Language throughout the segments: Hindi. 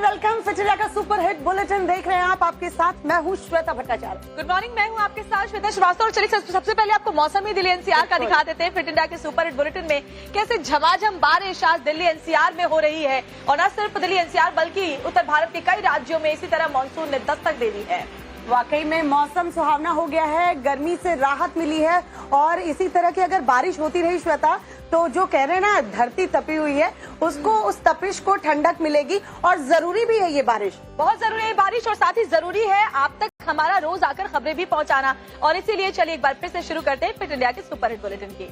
वेलकम। फिट इंडिया का सुपर हिट बुलेटिन देख रहे हैं आप, आपके साथ मैं हूँ श्वेता भट्टाचार्य। गुड मॉर्निंग, मैं हूँ आपके साथ श्वेता श्रीवास्तव। और चलिए सबसे पहले आपको मौसमी दिल्ली एनसीआर का दिखा देते हैं। फिट इंडिया के सुपर हिट बुलेटिन में कैसे झमाझम बारिश आज दिल्ली एनसीआर में हो रही है, और न सिर्फ दिल्ली एनसीआर बल्कि उत्तर भारत के कई राज्यों में इसी तरह मानसून ने दस्तक दे दी है। वाकई में मौसम सुहावना हो गया है, गर्मी से राहत मिली है, और इसी तरह की अगर बारिश होती रही श्वेता, तो जो कह रहे हैं ना धरती तपी हुई है, उसको उस तपिश को ठंडक मिलेगी। और जरूरी भी है ये बारिश, बहुत जरूरी है बारिश, और साथ ही जरूरी है आप तक हमारा रोज आकर खबरें भी पहुंचाना। और इसीलिए चलिए एक बार फिर से शुरू करते हैं फिट इंडिया के सुपर हिट बुलेटिन की।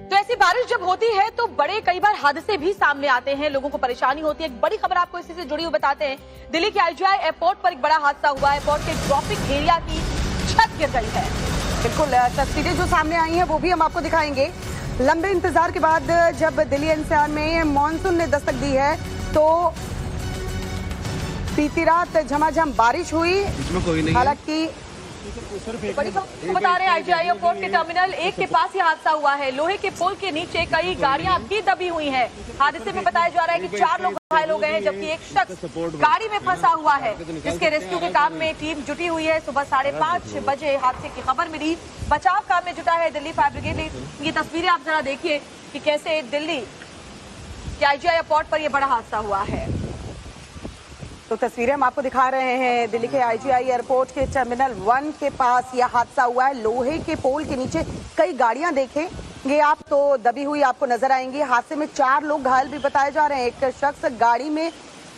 तो ऐसी बारिश जब होती है तो बड़े कई बार हादसे भी सामने आते हैं, लोगों को परेशानी होती है। एक बड़ी खबर आपको इसी से जुड़ी हुई बताते हैं। दिल्ली के आईजीआई एयरपोर्ट पर एक बड़ा हादसा हुआ है। एयरपोर्ट के ड्रॉपिंग एरिया की छत गिर गई है। बिल्कुल, तस्वीरें जो सामने आई हैं वो भी हम आपको दिखाएंगे। लंबे इंतजार के बाद जब दिल्ली एनसीआर में मानसून ने दस्तक दी है, तो बीती रात झमाझम बारिश हुई। हालांकि बड़ी खबर बता रहे हैं, आईजीआई एयरपोर्ट के टर्मिनल 1 के पास ये हादसा हुआ है। लोहे के पुल के नीचे कई गाड़ियां भी दबी हुई हैं। हादसे में बताया जा रहा है कि 4 लोग घायल हो गए हैं, जबकि एक शख्स गाड़ी में फंसा हुआ है, जिसके रेस्क्यू के काम में टीम जुटी हुई है। सुबह 5:30 बजे हादसे की खबर मिली। बचाव काम में जुटा है दिल्ली फायर ब्रिगेड। ये तस्वीरें आप जरा देखिए कि कैसे दिल्ली के आईजीआई एयरपोर्ट पर यह बड़ा हादसा हुआ है। तो तस्वीरें हम आपको दिखा रहे हैं। दिल्ली के आईजीआई एयरपोर्ट के टर्मिनल 1 के पास यह हादसा हुआ है। लोहे के पोल के नीचे कई गाड़ियां देखेंगे आप तो दबी हुई आपको नजर आएंगी। हादसे में 4 लोग घायल भी बताए जा रहे हैं। एक शख्स गाड़ी में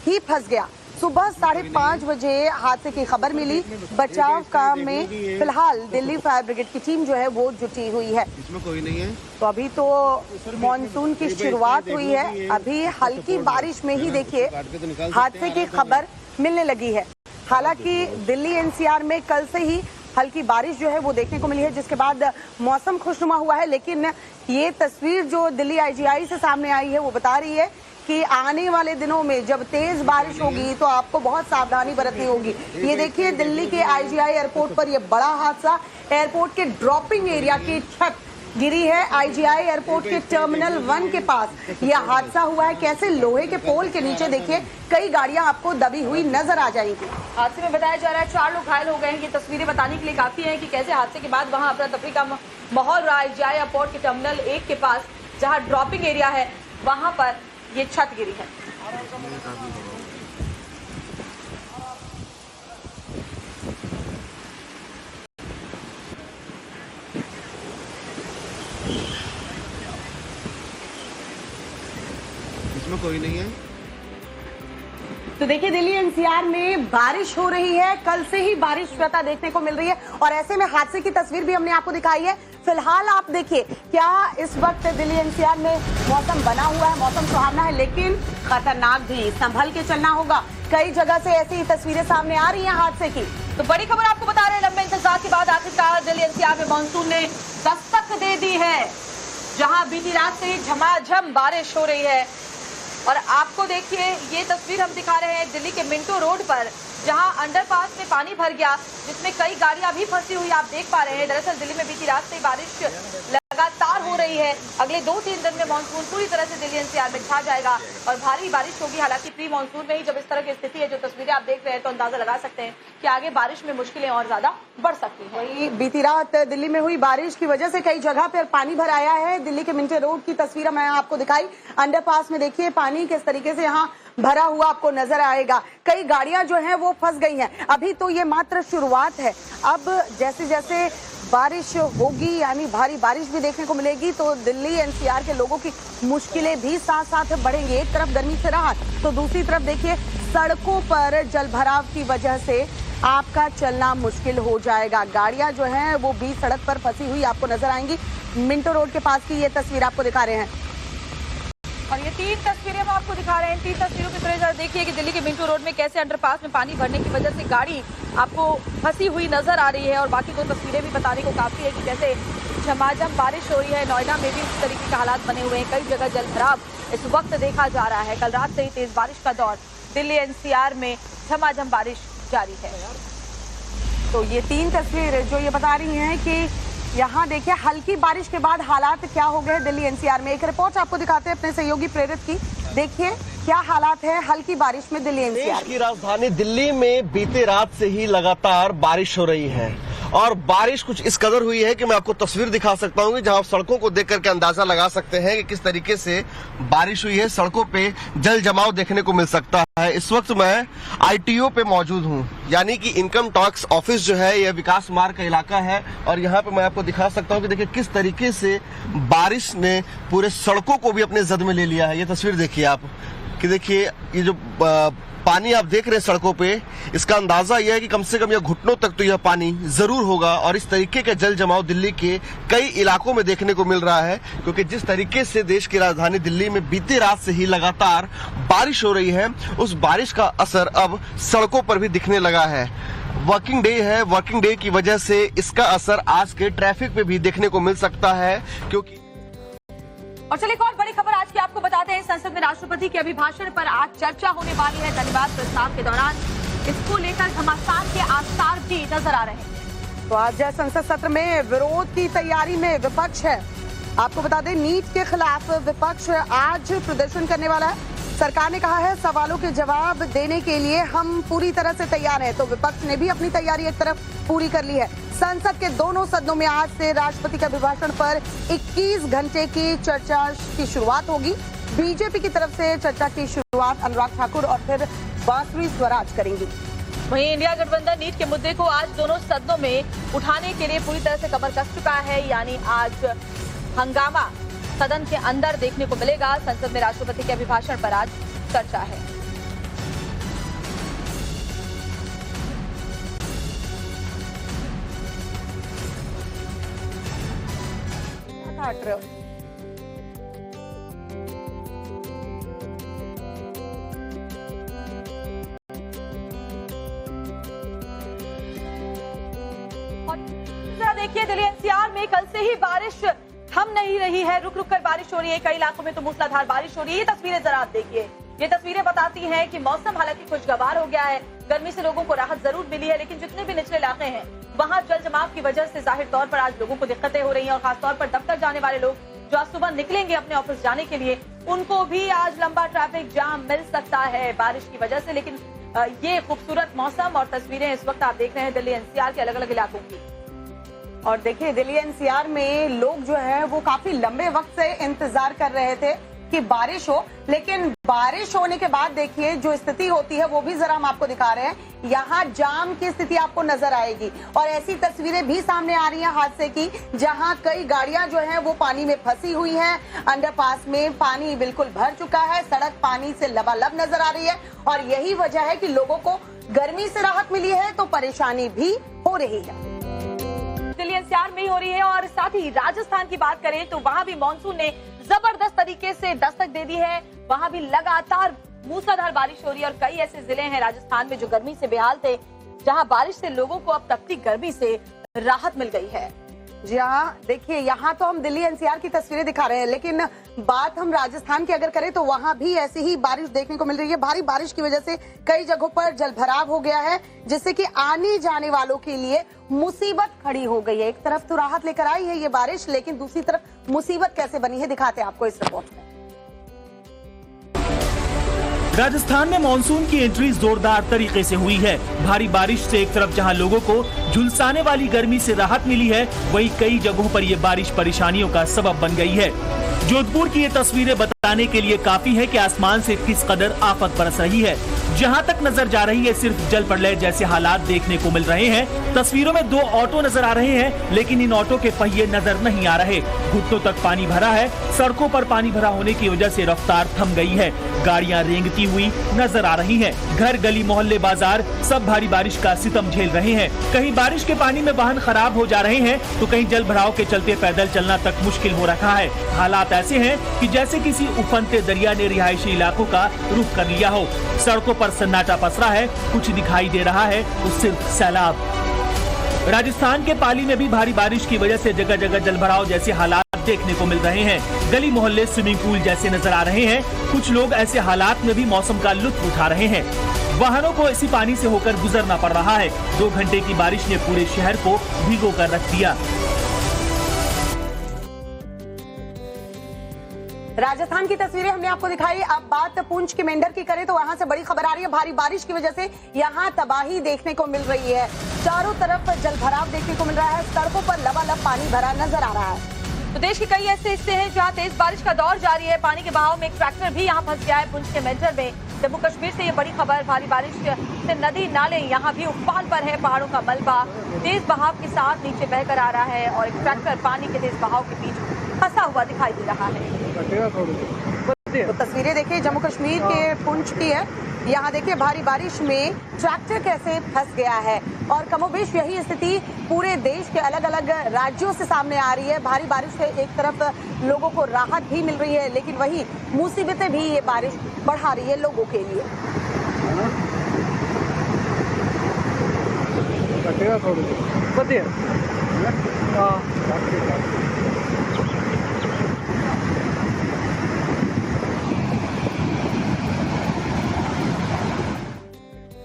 ही फंस गया। सुबह 5:30 बजे हादसे की खबर मिली। बचाव काम में फिलहाल दिल्ली फायर ब्रिगेड की टीम जो है वो जुटी हुई है। इसमें कोई नहीं है। तो अभी तो मॉनसून की शुरुआत हुई है, अभी हल्की बारिश में ही देखिए हादसे की खबर मिलने लगी है। हालांकि दिल्ली एनसीआर में कल से ही हल्की बारिश जो है वो देखने को मिली है, जिसके बाद मौसम खुशनुमा हुआ है। लेकिन ये तस्वीर जो दिल्ली आईजीआई से सामने आई है वो बता रही है कि आने वाले दिनों में जब तेज बारिश होगी तो आपको बहुत सावधानी बरतनी होगी। ये देखिए दिल्ली के आईजीआई एयरपोर्ट पर ये बड़ा हादसा, एयरपोर्ट के ड्रॉपिंग एरिया की छत गिरी है। आईजीआई एयरपोर्ट के टर्मिनल 1 के पास यह हादसा हुआ है। कैसे लोहे के पोल के नीचे देखिए कई गाड़ियां आपको दबी हुई नजर आ जाएंगी। हादसे में बताया जा रहा है 4 लोग घायल हो गए हैं। ये तस्वीरें बताने के लिए काफी है कि कैसे हादसे के बाद वहां अफरा तफरी का माहौल रहा। आईजीआई एयरपोर्ट के टर्मिनल 1 के पास जहां ड्रॉपिंग एरिया है वहां पर ये छत गिरी है। इसमें कोई नहीं है। तो देखिए दिल्ली एनसीआर में बारिश हो रही है, कल से ही बारिश श्वेता देखने को मिल रही है, और ऐसे में हादसे की तस्वीर भी हमने आपको दिखाई है। फिलहाल आप देखिए क्या इस वक्त दिल्ली एनसीआर में मौसम बना हुआ है, मौसम सुहावना है, लेकिन खतरनाक भी, संभल के चलना होगा। कई जगह से ऐसी तस्वीरें सामने आ रही हैं हादसे की। तो बड़ी खबर आपको बता रहे हैं, लंबे इंतजार के बाद आखिरकार दिल्ली एनसीआर में मानसून ने दस्तक दे दी है, जहां बीती रात से झमाझम बारिश हो रही है। और आपको देखिए ये तस्वीर हम दिखा रहे हैं दिल्ली के मिंटो रोड पर, जहां अंडरपास में पानी भर गया, जिसमें कई गाड़ियां भी फंसी हुई आप देख पा रहे हैं। दरअसल दिल्ली में बीती रात से बारिश लगातार हो रही है। अगले 2-3 दिन में मानसून पूरी तरह से दिल्ली एनसीआर में छा जाएगा और भारी बारिश होगी। हालांकि प्री मानसून में ही जब इस तरह की स्थिति है, जो तस्वीरें आप देख रहे हैं, तो अंदाजा लगा सकते हैं कि आगे बारिश में मुश्किलें और ज्यादा बढ़ सकती हैं। बीती रात दिल्ली में हुई बारिश की वजह से कई जगह पर पानी भर आया है। दिल्ली के मिंटो रोड की तस्वीर मैं आपको दिखाई। अंडरपास में देखिए पानी किस तरीके से यहाँ भरा हुआ आपको नजर आएगा। कई गाड़ियां जो हैं वो फंस गई हैं। अभी तो ये मात्र शुरुआत है। अब जैसे जैसे बारिश होगी, यानी भारी बारिश भी देखने को मिलेगी, तो दिल्ली एनसीआर के लोगों की मुश्किलें भी साथ साथ बढ़ेंगी। एक तरफ गर्मी से राहत, तो दूसरी तरफ देखिए सड़कों पर जलभराव की वजह से आपका चलना मुश्किल हो जाएगा। गाड़ियां जो हैं वो बीच सड़क पर फंसी हुई आपको नजर आएंगी। मिंटो रोड के पास की ये तस्वीर आपको दिखा रहे हैं। और ये 3 तस्वीरें हम आपको दिखा रहे हैं। 3 तस्वीरों की तरह देखिए कि दिल्ली के मिंटो रोड में कैसे अंडरपास में पानी भरने की वजह से गाड़ी आपको फंसी हुई नजर आ रही है। और बाकी 2 तस्वीरें भी बताने को काफी है कि कैसे झमाझम बारिश हो रही है। नोएडा में भी इस तरीके के हालात बने हुए हैं। कई जगह जलभराव इस वक्त देखा जा रहा है। कल रात से ही तेज बारिश का दौर दिल्ली एनसीआर में झमाझम बारिश जारी है। तो ये 3 तस्वीर जो ये बता रही हैं कि यहाँ देखिए हल्की बारिश के बाद हालात क्या हो गए दिल्ली एनसीआर में। एक रिपोर्ट आपको दिखाते हैं अपने सहयोगी प्रेरित की। देखिए क्या हालात है हल्की बारिश में दिल्ली देश एनसीआर? की राजधानी दिल्ली में बीते रात से ही लगातार बारिश हो रही है और बारिश कुछ इस कदर हुई है कि मैं आपको तस्वीर दिखा सकता हूं कि जहां आप सड़कों को देख करके अंदाजा लगा सकते हैं कि किस तरीके से बारिश हुई है। सड़कों पे जल जमाव देखने को मिल सकता है। इस वक्त मैं आईटीओ पे मौजूद हूं, यानी कि इनकम टैक्स ऑफिस जो है यह विकास मार्ग का इलाका है और यहाँ पे मैं आपको दिखा सकता हूँ कि देखिए किस तरीके से बारिश ने पूरे सड़कों को भी अपने जद में ले लिया है। ये तस्वीर देखिए आप कि देखिए ये जो पानी आप देख रहे हैं सड़कों पे, इसका अंदाजा यह है कि कम से कम यह घुटनों तक तो यह पानी जरूर होगा और इस तरीके का जल जमाव दिल्ली के कई इलाकों में देखने को मिल रहा है, क्योंकि जिस तरीके से देश की राजधानी दिल्ली में बीती रात से ही लगातार बारिश हो रही है, उस बारिश का असर अब सड़कों पर भी दिखने लगा है। वर्किंग डे है, वर्किंग डे की वजह से इसका असर आज के ट्रैफिक पे भी देखने को मिल सकता है। क्योंकि और चलिए एक और बड़ी खबर आज की आपको बताते हैं। संसद में राष्ट्रपति के अभिभाषण पर आज चर्चा होने वाली है। धन्यवाद प्रस्ताव के दौरान इसको लेकर घमासान के आसार भी नजर आ रहे हैं। तो आज संसद सत्र में विरोध की तैयारी में विपक्ष है। आपको बता दें, नीट के खिलाफ विपक्ष आज प्रदर्शन करने वाला है। सरकार ने कहा है सवालों के जवाब देने के लिए हम पूरी तरह से तैयार हैं। तो विपक्ष ने भी अपनी तैयारी एक तरफ पूरी कर ली है। संसद के दोनों सदनों में आज से राष्ट्रपति के अभिभाषण पर 21 घंटे की चर्चा की शुरुआत होगी। बीजेपी की तरफ से चर्चा की शुरुआत अनुराग ठाकुर और फिर बांसुरी स्वराज करेंगी। वहीं इंडिया गठबंधन नीट के मुद्दे को आज दोनों सदनों में उठाने के लिए पूरी तरह से कमर कस चुका है। यानी आज हंगामा सदन के अंदर देखने को मिलेगा। संसद में राष्ट्रपति के अभिभाषण पर आज चर्चा है। देखिए दिल्ली एनसीआर में कल से ही बारिश थम नहीं रही है। रुक रुक कर बारिश हो रही है, कई इलाकों में तो मूसलाधार बारिश हो रही है। ये तस्वीरें जरा आप देखिए, ये तस्वीरें बताती हैं कि मौसम हालांकि खुशगवार हो गया है। गर्मी से लोगों को राहत जरूर मिली है, लेकिन जितने भी निचले इलाके हैं वहां जल जमाव की वजह से जाहिर तौर पर आज लोगों को दिक्कतें हो रही हैं और खासतौर पर दफ्तर जाने वाले लोग जो आज सुबह निकलेंगे अपने ऑफिस जाने के लिए, उनको भी आज लंबा ट्रैफिक जाम मिल सकता है बारिश की वजह से। लेकिन ये खूबसूरत मौसम और तस्वीरें इस वक्त आप देख रहे हैं दिल्ली एनसीआर के अलग अलग इलाकों की। और देखिए दिल्ली एनसीआर में लोग जो है वो काफी लंबे वक्त से इंतजार कर रहे थे कि बारिश हो, लेकिन बारिश होने के बाद देखिए जो स्थिति होती है वो भी जरा हम आपको दिखा रहे हैं। यहाँ जाम की स्थिति आपको नजर आएगी और ऐसी तस्वीरें भी सामने आ रही हैं हादसे की, जहाँ कई गाड़ियां जो हैं वो पानी में फंसी हुई हैं। अंडरपास में पानी बिल्कुल भर चुका है, सड़क पानी से लबालब नजर आ रही है और यही वजह है कि लोगों को गर्मी से राहत मिली है तो परेशानी भी हो रही है। दिल्ली एनसीआर में ही हो रही है। और साथ ही राजस्थान की बात करें तो वहां भी मॉनसून ने जबरदस्त तरीके से दस्तक दे दी है। वहां भी लगातार मूसलाधार बारिश हो रही है और कई ऐसे जिले हैं राजस्थान में जो गर्मी से बेहाल थे, जहां बारिश से लोगों को अब तपती गर्मी से राहत मिल गई है। जी हाँ, देखिए यहाँ तो हम दिल्ली एनसीआर की तस्वीरें दिखा रहे हैं, लेकिन बात हम राजस्थान की अगर करें तो वहाँ भी ऐसी ही बारिश देखने को मिल रही है। भारी बारिश की वजह से कई जगहों पर जलभराव हो गया है, जिससे कि आने जाने वालों के लिए मुसीबत खड़ी हो गई है। एक तरफ तो राहत लेकर आई है ये बारिश, लेकिन दूसरी तरफ मुसीबत कैसे बनी है दिखाते हैं आपको इस रिपोर्ट में। राजस्थान में मानसून की एंट्री जोरदार तरीके से हुई है। भारी बारिश से एक तरफ जहां लोगों को झुलसाने वाली गर्मी से राहत मिली है, वहीं कई जगहों पर ये बारिश परेशानियों का सबब बन गई है। जोधपुर की ये तस्वीरें बताने के लिए काफी है कि आसमान से किस कदर आफत बरस रही है। जहां तक नजर जा रही है सिर्फ जल प्रलय जैसे हालात देखने को मिल रहे हैं। तस्वीरों में 2 ऑटो नजर आ रहे हैं, लेकिन इन ऑटो के पहिए नजर नहीं आ रहे। घुटनों तक पानी भरा है। सड़कों पर पानी भरा होने की वजह से रफ्तार थम गई है। गाड़ियां रेंगती हुई नजर आ रही हैं। घर, गली, मोहल्ले, बाजार सब भारी बारिश का सितम झेल रहे हैं। कहीं बारिश के पानी में वाहन खराब हो जा रहे हैं तो कहीं जल भराव के चलते पैदल चलना तक मुश्किल हो रखा है। हालात ऐसे हैं कि जैसे किसी उफनते दरिया ने रिहायशी इलाकों का रुख कर लिया हो। सड़कों पर सन्नाटा पसरा है, कुछ दिखाई दे रहा है तो सिर्फ सैलाब। राजस्थान के पाली में भी भारी बारिश की वजह से जगह जगह जलभराव जैसे हालात देखने को मिल रहे हैं। गली मोहल्ले स्विमिंग पूल जैसे नजर आ रहे हैं। कुछ लोग ऐसे हालात में भी मौसम का लुत्फ उठा रहे हैं। वाहनों को इसी पानी से होकर गुजरना पड़ रहा है। 2 घंटे की बारिश ने पूरे शहर को भिगो कर रख दिया। राजस्थान की तस्वीरें हमने आपको दिखाई। अब बात पुंछ के मेंढर की करें तो वहां से बड़ी खबर आ रही है। भारी बारिश की वजह से यहां तबाही देखने को मिल रही है। चारों तरफ जलभराव देखने को मिल रहा है। सड़कों पर लबालब पानी भरा नजर आ रहा है। तो देश के कई ऐसे हिस्से हैं जहां तेज बारिश का दौर जारी है। पानी के बहाव में एक ट्रैक्टर भी यहां फंस गया है पुंछ के मेंढर में। जम्मू कश्मीर से ये बड़ी खबर। भारी बारिश से नदी नाले यहां भी उफान पर है। पहाड़ों का मलबा तेज बहाव के साथ नीचे बहकर आ रहा है और एक ट्रैक्टर पानी के तेज बहाव के बीच फंसा हुआ दिखाई दे रहा है। तो तस्वीरें देखिए जम्मू कश्मीर के पुंछ की है। यहाँ देखिए भारी बारिश में ट्रैक्टर कैसे फंस गया है और कमोबेश यही स्थिति पूरे देश के अलग अलग राज्यों से सामने आ रही है। भारी बारिश से एक तरफ लोगों को राहत भी मिल रही है, लेकिन वही मुसीबतें भी ये बारिश बढ़ा रही है लोगों के लिए।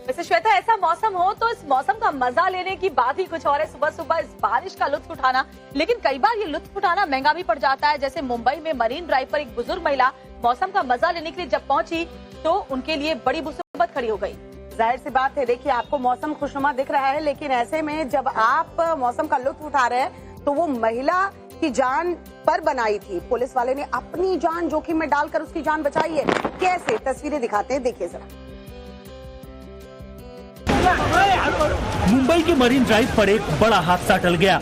वैसे श्वेता, ऐसा मौसम हो तो इस मौसम का मजा लेने की बात ही कुछ और है। सुबह सुबह इस बारिश का लुत्फ उठाना, लेकिन कई बार ये लुत्फ उठाना महंगा भी पड़ जाता है। जैसे मुंबई में मरीन ड्राइव पर एक बुजुर्ग महिला मौसम का मजा लेने के लिए जब पहुंची तो उनके लिए बड़ी मुसीबत खड़ी हो गई। जाहिर सी बात है, देखिए आपको मौसम खुशनुमा दिख रहा है, लेकिन ऐसे में जब आप मौसम का लुत्फ उठा रहे हैं तो वो महिला की जान पर बनाई थी। पुलिस वाले ने अपनी जान जोखिम में डालकर उसकी जान बचाई है। कैसे, तस्वीरें दिखाते हैं, देखिए जरा। मुंबई के मरीन ड्राइव पर एक बड़ा हादसा टल गया।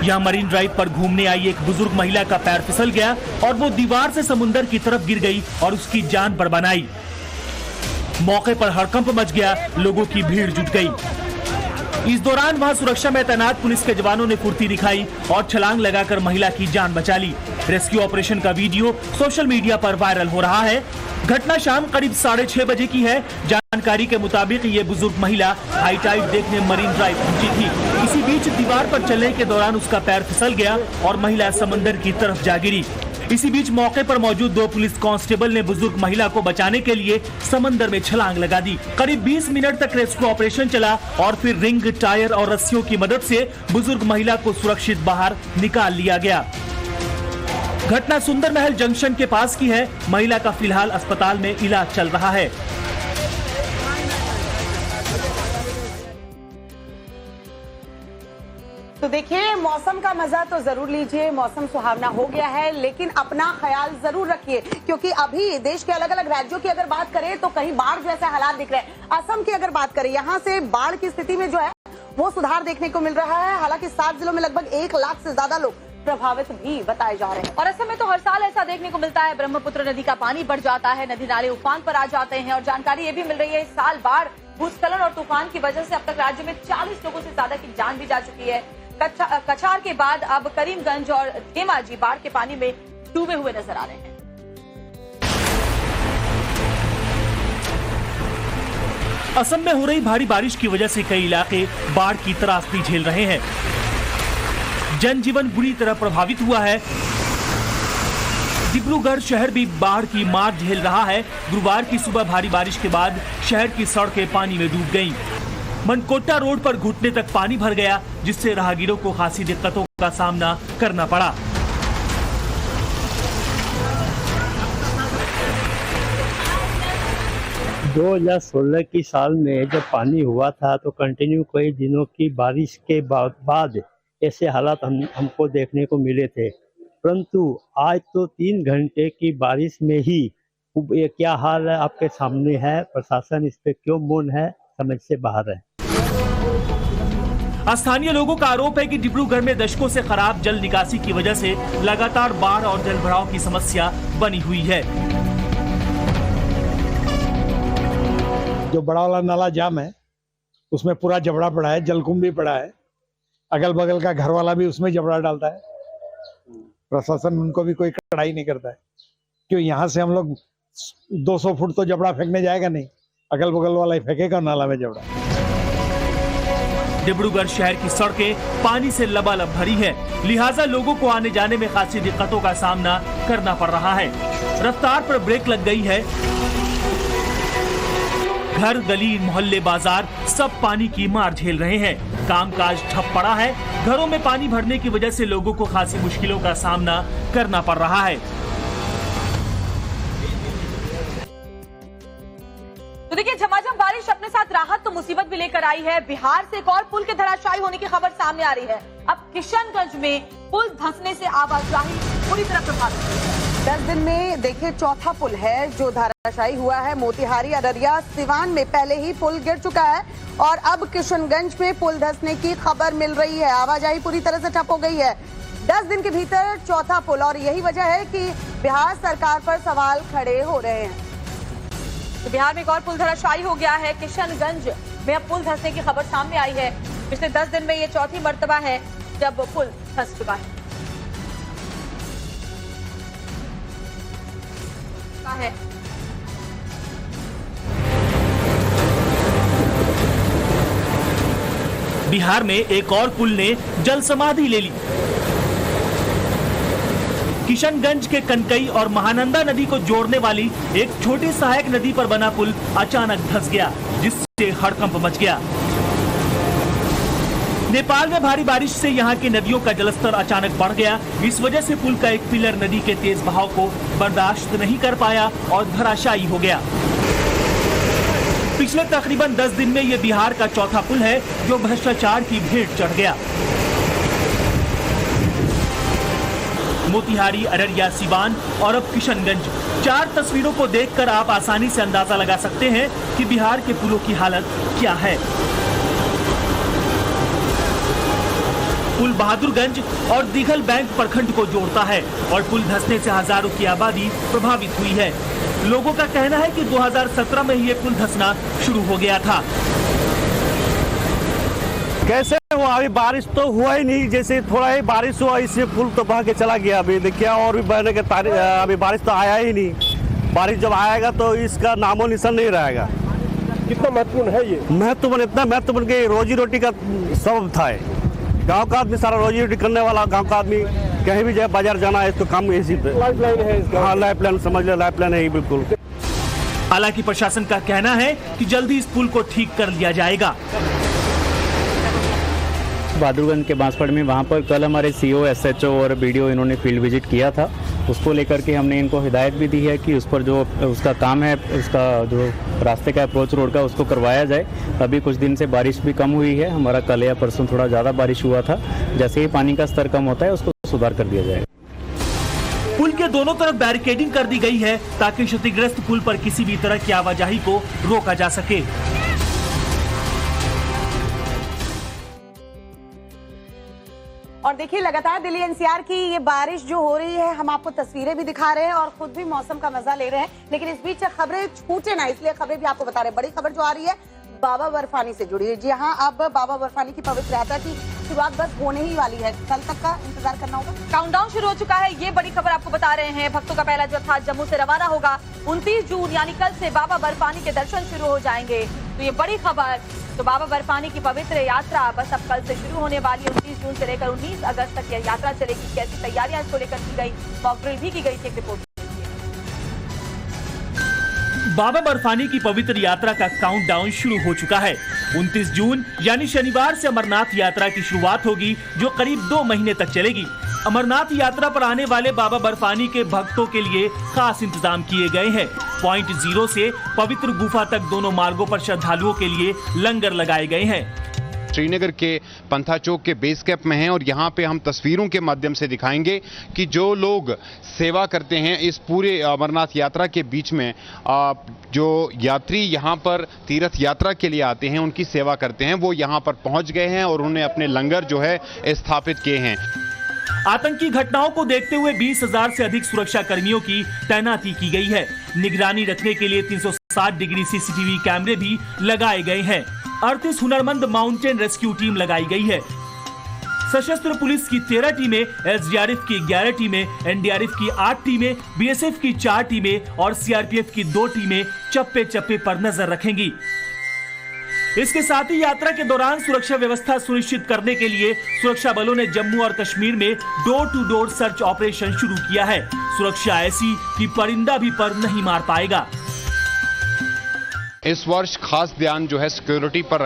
यहाँ मरीन ड्राइव पर घूमने आई एक बुजुर्ग महिला का पैर फिसल गया और वो दीवार से समुंदर की तरफ गिर गई और उसकी जान बरबाद आई। मौके पर हड़कंप मच गया, लोगों की भीड़ जुट गई। इस दौरान वहां सुरक्षा में तैनात पुलिस के जवानों ने फुर्ती दिखाई और छलांग लगाकर महिला की जान बचा ली। रेस्क्यू ऑपरेशन का वीडियो सोशल मीडिया पर वायरल हो रहा है। घटना शाम करीब 6:30 बजे की है। जानकारी के मुताबिक ये बुजुर्ग महिला हाई टाइड देखने मरीन ड्राइव पहुंची थी। इसी बीच दीवार पर चलने के दौरान उसका पैर फिसल गया और महिला समंदर की तरफ जा गिरी। इसी बीच मौके पर मौजूद 2 पुलिस कांस्टेबल ने बुजुर्ग महिला को बचाने के लिए समंदर में छलांग लगा दी। करीब 20 मिनट तक रेस्क्यू ऑपरेशन चला और फिर रिंग, टायर और रस्सियों की मदद से बुजुर्ग महिला को सुरक्षित बाहर निकाल लिया गया। घटना सुंदर महल जंक्शन के पास की है। महिला का फिलहाल अस्पताल में इलाज चल रहा है। तो देखिए, मौसम का मजा तो जरूर लीजिए। मौसम सुहावना हो गया है, लेकिन अपना ख्याल जरूर रखिए, क्योंकि अभी देश के अलग अलग राज्यों की अगर बात करें तो कहीं बाढ़ जैसे हालात दिख रहे हैं। असम की अगर बात करें, यहाँ से बाढ़ की स्थिति में जो है वो सुधार देखने को मिल रहा है। हालांकि 7 जिलों में लगभग 1 लाख से ज्यादा लोग प्रभावित भी बताए जा रहे हैं। और असम में तो हर साल ऐसा देखने को मिलता है। ब्रह्मपुत्र नदी का पानी बढ़ जाता है, नदी नाले उफान पर आ जाते हैं। और जानकारी ये भी मिल रही है, इस साल बाढ़, भूस्खलन और तूफान की वजह से अब तक राज्य में 40 लोगों से ज्यादा की जान भी जा चुकी है। कछार के बाद अब करीमगंज और धेमाजी बाढ़ के पानी में डूबे हुए नजर आ रहे हैं। असम में हो रही भारी बारिश की वजह से कई इलाके बाढ़ की त्रासदी झेल रहे हैं। जनजीवन बुरी तरह प्रभावित हुआ है। डिब्रूगढ़ शहर भी बाढ़ की मार झेल रहा है। गुरुवार की सुबह भारी बारिश के बाद शहर की सड़कें पानी में डूब गईं। मनकोटा रोड पर घुटने तक पानी भर गया, जिससे राहगीरों को खासी दिक्कतों का सामना करना पड़ा। दो 2016 की साल में जब पानी हुआ था तो कंटिन्यू कई दिनों की बारिश के बाद ऐसे हालात हमको देखने को मिले थे, परंतु आज तो 3 घंटे की बारिश में ही ये क्या हाल है आपके सामने है। प्रशासन इस पे क्यों मौन है, समझ से बाहर है। स्थानीय लोगों का आरोप है कि डिब्रूगढ़ में दशकों से खराब जल निकासी की वजह से लगातार बाढ़ और जलभराव की समस्या बनी हुई है। जो बड़ा वाला नाला जाम है उसमें पूरा जबड़ा पड़ा है, जलकुंभ भी पड़ा है, अगल बगल का घर वाला भी उसमें जबड़ा डालता है। प्रशासन उनको भी कोई कड़ाई नहीं करता है। क्यों यहाँ से हम लोग 200 फुट तो जबड़ा फेंकने जाएगा नहीं, अगल बगल वाला ही फेंकेगा नाला में जबड़ा। डिब्रूगढ़ शहर की सड़कें पानी से लबालब भरी है, लिहाजा लोगों को आने जाने में खासी दिक्कतों का सामना करना पड़ रहा है। रफ्तार पर ब्रेक लग गई है। घर, गली, मोहल्ले, बाजार सब पानी की मार झेल रहे हैं। कामकाज ठप पड़ा है। घरों में पानी भरने की वजह से लोगों को खासी मुश्किलों का सामना करना पड़ रहा है। तो देखिए, झमाझम बारिश अपने साथ राहत तो मुसीबत भी लेकर आई है। बिहार से एक और पुल के धराशायी होने की खबर सामने आ रही है। अब किशनगंज में पुल धंसने से आवाजाही पूरी तरह प्रभावित हुई है। 10 दिन में देखिए चौथा पुल है जो धराशायी हुआ है। मोतिहारी, अररिया, सिवान में पहले ही पुल गिर चुका है और अब किशनगंज में पुल धंसने की खबर मिल रही है। आवाजाही पूरी तरह से ठप हो गई है। 10 दिन के भीतर चौथा पुल, और यही वजह है कि बिहार सरकार पर सवाल खड़े हो रहे हैं। तो बिहार में एक और पुल धराशायी हो गया है। किशनगंज में अब पुल धंसने की खबर सामने आई है। पिछले 10 दिन में ये चौथी मर्तबा है जब पुल धंस चुका है। बिहार में एक और पुल ने जल समाधि ले ली। किशनगंज के कनकई और महानंदा नदी को जोड़ने वाली एक छोटी सहायक नदी पर बना पुल अचानक धंस गया, जिससे हड़कंप मच गया। नेपाल में भारी बारिश से यहाँ की नदियों का जलस्तर अचानक बढ़ गया। इस वजह से पुल का एक पिलर नदी के तेज बहाव को बर्दाश्त नहीं कर पाया और धराशायी हो गया। पिछले तकरीबन 10 दिन में ये बिहार का चौथा पुल है जो भ्रष्टाचार की भेंट चढ़ गया। मोतिहारी, अररिया, सिवान और अब किशनगंज, 4 तस्वीरों को देखकर आप आसानी से अंदाजा लगा सकते हैं कि बिहार के पुलों की हालत क्या है। पुल बहादुरगंज और दिघल बैंक प्रखंड को जोड़ता है और पुल धंसने से हजारों की आबादी प्रभावित हुई है। लोगों का कहना है कि 2017 में ये पुल धंसना शुरू हो गया था। कैसे हुआ? अभी बारिश तो हुआ ही नहीं, जैसे थोड़ा ही बारिश हुआ इससे पुल तो बह के चला गया। अभी देखिए और भी बहने के अभी बारिश तो आया ही नहीं। बारिश जब आएगा तो इसका नामो निशान नहीं रहेगा। कितना महत्वपूर्ण है ये? महत्वपूर्ण, इतना महत्वपूर्ण कि रोजी रोटी का सबब था। गांव का आदमी सारा रोजी रोटी करने वाला, गांव का आदमी कहीं भी जाए बाजार जाना है तो काम इसी पे। लाइफ लाइन है इसका। हाँ, लाइफ लाइन समझ लो, लाइफ लाइन है बिल्कुल। हालांकि प्रशासन का कहना है कि जल्दी इस पुल को ठीक कर लिया जाएगा। बहादुरगंज के बांसपड़ में वहाँ पर कल हमारे सीओ, एसएचओ और बीडीओ इन्होंने फील्ड विजिट किया था। उसको लेकर के हमने इनको हिदायत भी दी है कि उस पर जो उसका काम है, उसका जो रास्ते का अप्रोच रोड का उसको करवाया जाए। अभी कुछ दिन से बारिश भी कम हुई है। हमारा कल या परसों थोड़ा ज़्यादा बारिश हुआ था। जैसे ही पानी का स्तर कम होता है उसको सुधार कर दिया जाएगा। पुल के दोनों तरफ बैरिकेडिंग कर दी गई है ताकि क्षतिग्रस्त पुल पर किसी भी तरह की आवाजाही को रोका जा सके। और देखिए लगातार दिल्ली एनसीआर की ये बारिश जो हो रही है, हम आपको तस्वीरें भी दिखा रहे हैं और खुद भी मौसम का मजा ले रहे हैं। लेकिन इस बीच खबरें छूटे ना, इसलिए खबरें भी आपको बता रहे हैं। बड़ी खबर जो आ रही है बाबा बर्फानी से जुड़ी है। जी हाँ, अब बाबा बर्फानी की पवित्र यात्रा की शुरुआत बस होने ही वाली है। कल तक का इंतजार करना होगा। काउंटडाउन शुरू हो चुका है, ये बड़ी खबर आपको बता रहे हैं। भक्तों का पहला जत्था जम्मू से रवाना होगा। 29 जून यानी कल से बाबा बर्फानी के दर्शन शुरू हो जाएंगे। तो ये बड़ी खबर। तो बाबा बर्फानी की पवित्र यात्रा बस अब कल से शुरू होने वाली है। 29 जून से लेकर 19 अगस्त तक यह यात्रा चलेगी। कैसी तैयारियां इसको लेकर की गई, मॉक ड्रिल भी की गई थी। एक रिपोर्ट। बाबा बर्फानी की पवित्र यात्रा का काउंटडाउन शुरू हो चुका है। 29 जून यानी शनिवार से अमरनाथ यात्रा की शुरुआत होगी, जो करीब 2 महीने तक चलेगी। अमरनाथ यात्रा पर आने वाले बाबा बर्फानी के भक्तों के लिए खास इंतजाम किए गए हैं। पॉइंट 0 से पवित्र गुफा तक दोनों मार्गों पर श्रद्धालुओं के लिए लंगर लगाए गए हैं। श्रीनगर के पंथा चौक के बेस कैंप में हैं और यहाँ पे हम तस्वीरों के माध्यम से दिखाएंगे कि जो लोग सेवा करते हैं इस पूरे अमरनाथ यात्रा के बीच में, जो यात्री यहाँ पर तीर्थ यात्रा के लिए आते हैं उनकी सेवा करते हैं, वो यहाँ पर पहुँच गए हैं और उन्होंने अपने लंगर जो है स्थापित किए हैं। आतंकी घटनाओं को देखते हुए 20,000 से अधिक सुरक्षा कर्मियों की तैनाती की गई है। निगरानी रखने के लिए 360 डिग्री सीसीटीवी कैमरे भी लगाए गए हैं। 38 हुनरमंद माउंटेन रेस्क्यू टीम लगाई गई है। सशस्त्र पुलिस की 13 टीमें, एसडीआरएफ की 11 टीमें, एनडीआरएफ की 8 टीमें, बीएसएफ की 4 टीमें और सीआरपीएफ की 2 टीमें चप्पे चप्पे पर नजर रखेंगी। इसके साथ ही यात्रा के दौरान सुरक्षा व्यवस्था सुनिश्चित करने के लिए सुरक्षा बलों ने जम्मू और कश्मीर में door to door search operation शुरू किया है। सुरक्षा ऐसी कि परिंदा भी पर नहीं मार पाएगा। इस वर्ष खास ध्यान जो है सिक्योरिटी पर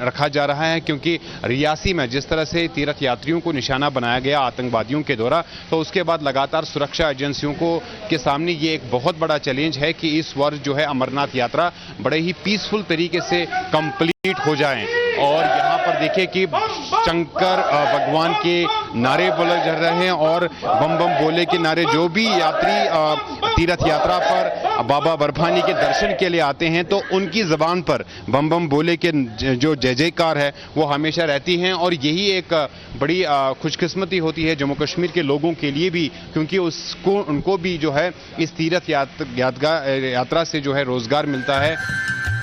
रखा जा रहा है, क्योंकि रियासी में जिस तरह से तीर्थ यात्रियों को निशाना बनाया गया आतंकवादियों के द्वारा, तो उसके बाद लगातार सुरक्षा एजेंसियों के सामने ये एक बहुत बड़ा चैलेंज है कि इस वर्ष जो है अमरनाथ यात्रा बड़े ही पीसफुल तरीके से कंप्लीट हो जाए। और यहाँ पर देखिए कि शंकर भगवान के नारे बोले जा रहे हैं और बम बम बोले के नारे। जो भी यात्री तीर्थ यात्रा पर बाबा बर्फानी के दर्शन के लिए आते हैं तो उनकी जबान पर बम बम बोले के जो जय जयकार है वो हमेशा रहती हैं। और यही एक बड़ी खुशकिस्मती होती है जम्मू कश्मीर के लोगों के लिए भी, क्योंकि उनको भी जो है इस तीर्थ यात्रा से जो है रोजगार मिलता है।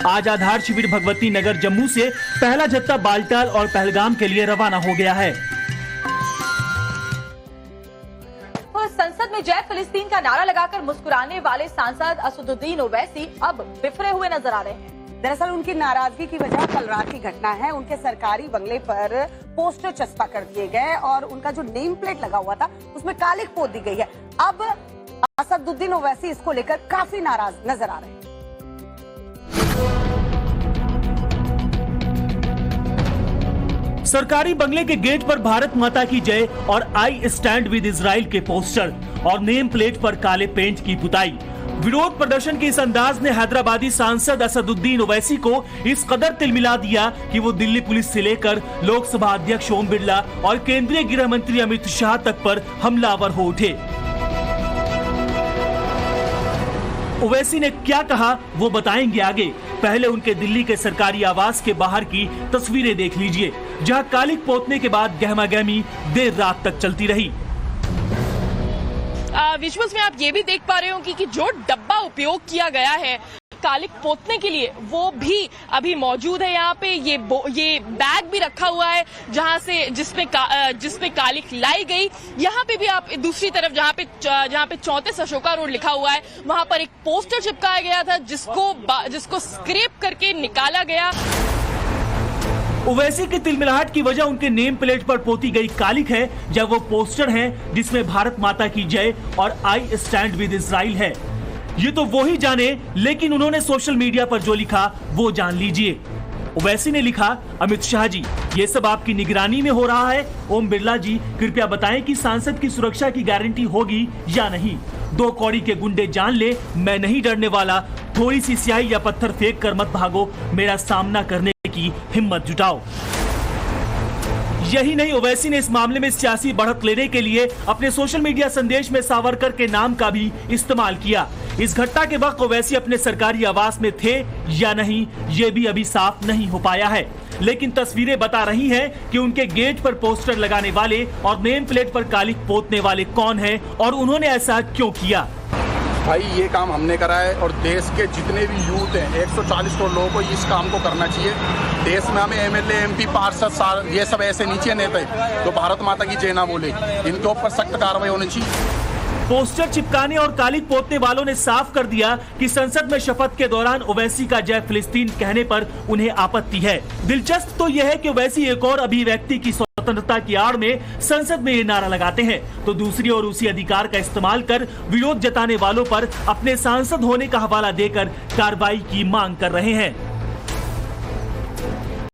आज आधार शिविर भगवती नगर जम्मू से पहला जत्था बालटाल और पहलगाम के लिए रवाना हो गया है। संसद में जय फिलिस्तीन का नारा लगाकर मुस्कुराने वाले सांसद असदुद्दीन ओवैसी अब बिफरे हुए नजर आ रहे हैं। दरअसल उनकी नाराजगी की वजह कल रात की घटना है। उनके सरकारी बंगले पर पोस्टर चस्पा कर दिए गए और उनका जो नेम प्लेट लगा हुआ था उसमें कालिख पोत दी गई है। अब असदुद्दीन ओवैसी इसको लेकर काफी नाराज नजर आ रहे हैं। सरकारी बंगले के गेट पर भारत माता की जय और आई स्टैंड विद इजराइल के पोस्टर और नेम प्लेट पर काले पेंट की पुताई। विरोध प्रदर्शन के इस अंदाज ने हैदराबादी सांसद असदुद्दीन ओवैसी को इस कदर तिलमिला दिया कि वो दिल्ली पुलिस से लेकर लोकसभा अध्यक्ष ओम बिरला और केंद्रीय गृह मंत्री अमित शाह तक पर हमलावर हो उठे। ओवैसी ने क्या कहा वो बताएंगे आगे। पहले उनके दिल्ली के सरकारी आवास के बाहर की तस्वीरें देख लीजिए, जहां कालिख पोतने के बाद गहमागहमी देर रात तक चलती रही। विजुअल्स में आप ये भी देख पा रहे होंगे कि जो डब्बा उपयोग किया गया है कालिख पोतने के लिए वो भी अभी मौजूद है। यहाँ पे ये बैग भी रखा हुआ है जहाँ से जिसमें कालिख लाई गई। यहाँ पे भी आप दूसरी तरफ जहाँ पे 34 अशोका रोड लिखा हुआ है वहाँ पर एक पोस्टर चिपकाया गया था जिसको स्क्रैप करके निकाला गया। ओवैसी की तिलमिलाहट की वजह उनके नेम प्लेट पर पोती गई कालिख है, जब वो पोस्टर है जिसमें भारत माता की जय और आई स्टैंड विद इजराइल है। ये तो वो ही जाने, लेकिन उन्होंने सोशल मीडिया पर जो लिखा वो जान लीजिए। ओवैसी ने लिखा, अमित शाह जी ये सब आपकी निगरानी में हो रहा है। ओम बिरला जी कृपया बताएं कि सांसद की सुरक्षा की गारंटी होगी या नहीं। 2 कौड़ी के गुंडे जान ले, मैं नहीं डरने वाला। थोड़ी सी स्याही या पत्थर फेंक कर मत भागो, मेरा सामना करने की हिम्मत जुटाओ। यही नहीं, ओवैसी ने इस मामले में सियासी बढ़त लेने के लिए अपने सोशल मीडिया संदेश में सावरकर के नाम का भी इस्तेमाल किया। इस घटना के वक्त ओवैसी अपने सरकारी आवास में थे या नहीं ये भी अभी साफ नहीं हो पाया है, लेकिन तस्वीरें बता रही हैं कि उनके गेट पर पोस्टर लगाने वाले और नेम प्लेट पर कालिख पोतने वाले कौन हैं और उन्होंने ऐसा क्यों किया। भाई ये काम हमने करा है और देश के जितने भी यूथ हैं 140 करोड़ लोगों को इस काम को करना चाहिए। देश में हमें एमएलए एमपी पार्षद ये सब ऐसे नीचे नेता तो भारत माता की जय ना बोले, इनके ऊपर सख्त कार्रवाई होनी चाहिए। पोस्टर चिपकाने और कालिख पोतने वालों ने साफ कर दिया कि संसद में शपथ के दौरान ओवैसी का जय फिलिस्तीन कहने पर उन्हें आपत्ति है। दिलचस्प तो यह है कि ओवैसी एक और अभिव्यक्ति की स्वतंत्रता की आड़ में संसद में ये नारा लगाते हैं, तो दूसरी ओर उसी अधिकार का इस्तेमाल कर विरोध जताने वालों पर अपने सांसद होने का हवाला देकर कार्रवाई की मांग कर रहे हैं।